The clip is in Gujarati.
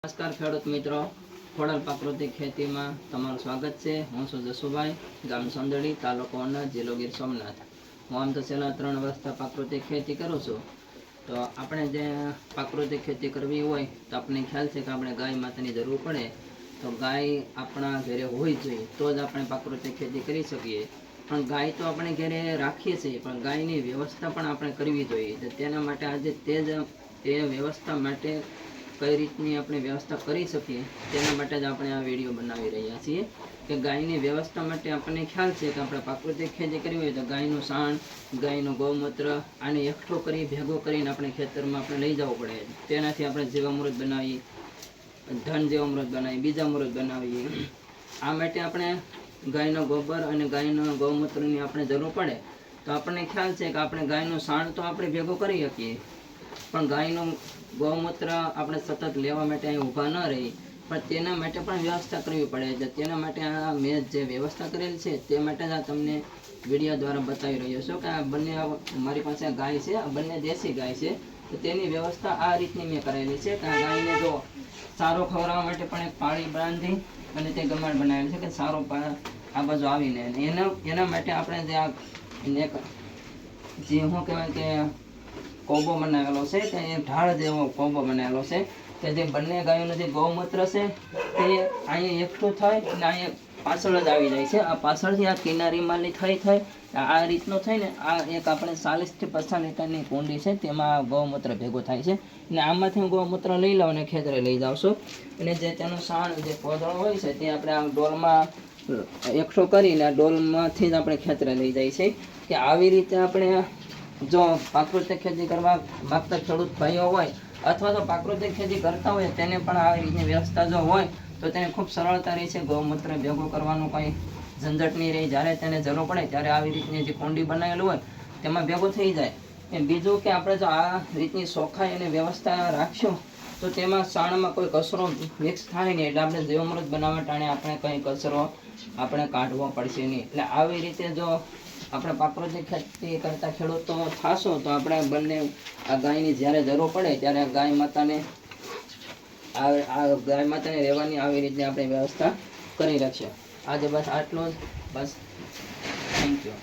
નમસ્કાર ખેડૂત મિત્રો, ખોડલ પ્રાકૃતિક ખેતીમાં તમારું સ્વાગત છે। હું છું જસુભાઈ, ગામ સંદડી, તાલુકો અણજ, જિલ્લો ગીર સોમનાથ। હું આમ તો છેલ્લા 3 વર્ષથી પ્રાકૃતિક ખેતી કરું છું। તો આપણે જે પ્રાકૃતિક ખેતી કરવી હોય તો આપણને ખ્યાલ છે કે આપણે ગાય માતાની જરૂર પડે, તો ગાય આપણા ઘરે હોવી જોઈએ તો જ આપણે પ્રાકૃતિક ખેતી કરી શકીએ। પણ ગાય તો આપણે ઘરે રાખીએ છીએ, પણ ગાયની વ્યવસ્થા પણ આપણે કરવી જોઈએ। તો તેના માટે આજે તે વ્યવસ્થા માટે કઈ રીતની આપણે વ્યવસ્થા કરી શકીએ તેના માટે જ આપણે આ વિડીયો બનાવી રહ્યા છીએ કે ગાયની વ્યવસ્થા માટે આપણને ખ્યાલ છે કે આપણે પ્રાકૃતિક ખેતી કરવી હોય તો ગાયનું સાણ, ગાયનું ગૌમૂત્ર આને એકઠો કરી ભેગો કરીને આપણે ખેતરમાં આપણે લઈ જવું પડે। તેનાથી આપણે જીવામૃત બનાવી, ધન જીવામૃત બનાવી, બીજામૃત બનાવીએ। આ માટે આપણે ગાયનો ગોબર અને ગાયના ગૌમૂત્રની આપણે જરૂર પડે। તો આપણને ખ્યાલ છે કે આપણે ગાયનું સાણ તો આપણે ભેગું કરી શકીએ, પણ ગાયનું ગૌમૂત્ર આપણે સતત લેવા માટે અહીં ઊભા ન રહી, પણ તેના માટે પણ વ્યવસ્થા કરવી પડે। તેના માટે આ મેં જે વ્યવસ્થા કરેલ છે તે માટે જ આ તમને વિડીયો દ્વારા બતાવી રહ્યો છું કે આ બંને મારી પાસે ગાય છે, આ બંને દેશી ગાય છે। તો તેની વ્યવસ્થા આ રીતની મેં કરેલી છે કે આ ગાયને જો સારો ખવડાવવા માટે પણ એક પાળી બાંધી અને તે ગમાડ બનાવેલ છે કે સારો આ બાજુ આવીને એના માટે આપણે જે આ જે શું કહેવાય કે કોબો બનાવેલો છે કે એ ઢાળ જેવો કોબો બનાવેલો છે કે જે બંને ગાયોનું જે ગૌમૂત્ર છે તે અહીંયા એકઠું થાય અને અહીંયા પાછળ જ આવી જાય છે। આ પાછળથી આ કિનારીમાં થઈ આ રીતનું થઈને આ એક આપણે 40 થી 50 લીટરની કુંડી છે તેમાં ગૌમૂત્ર ભેગું થાય છે અને આમાંથી હું ગૌમૂત્ર લઈ લઉં અને ખેતરે લઈ જાઉં છું અને જે તેનું સાણ જે પોદળો હોય છે તે આપણે આ ડોલમાં એકઠો કરીને આ ડોલમાંથી જ આપણે ખેતરે લઈ જાય છે કે આવી રીતે આપણે જો પ્રાકૃતિક ખેતી કરવા માગતા ખેડૂત ભાઈઓ હોય અથવા તો પ્રાકૃતિક ખેતી કરતા હોય તેને પણ આવી રીતની વ્યવસ્થા જો હોય તો તેને ખૂબ સરળતા રહે છે। ગૌમૂત્ર ભેગું કરવાનું કંઈ ઝંઝટ નહીં રહે, જ્યારે તેને જરૂર પડે ત્યારે આવી રીતની જે કુંડી બનાવેલું હોય તેમાં ભેગું થઈ જાય। બીજું કે આપણે જો આ રીતની ચોખ્ખાઈ અને વ્યવસ્થા રાખશું તો તેમાં સાણમાં કોઈ કચરો મિક્સ થાય નહીં, એટલે આપણે જીવામૃત બનાવવા ટાણે આપણે કંઈ કચરો આપણે કાઢવો પડશે નહીં। એટલે આવી રીતે જો આપણે પ્રાકૃતિક ખેતી કરતા ખેડૂતો થાશો તો આપણે બંને આ ગાયની જ્યારે જરૂર પડે ત્યારે ગાય માતાને રહેવાની આવી રીતે આપણે વ્યવસ્થા કરી રાખીએ। આજે બસ આટલું જ, બસ, થેન્ક યુ।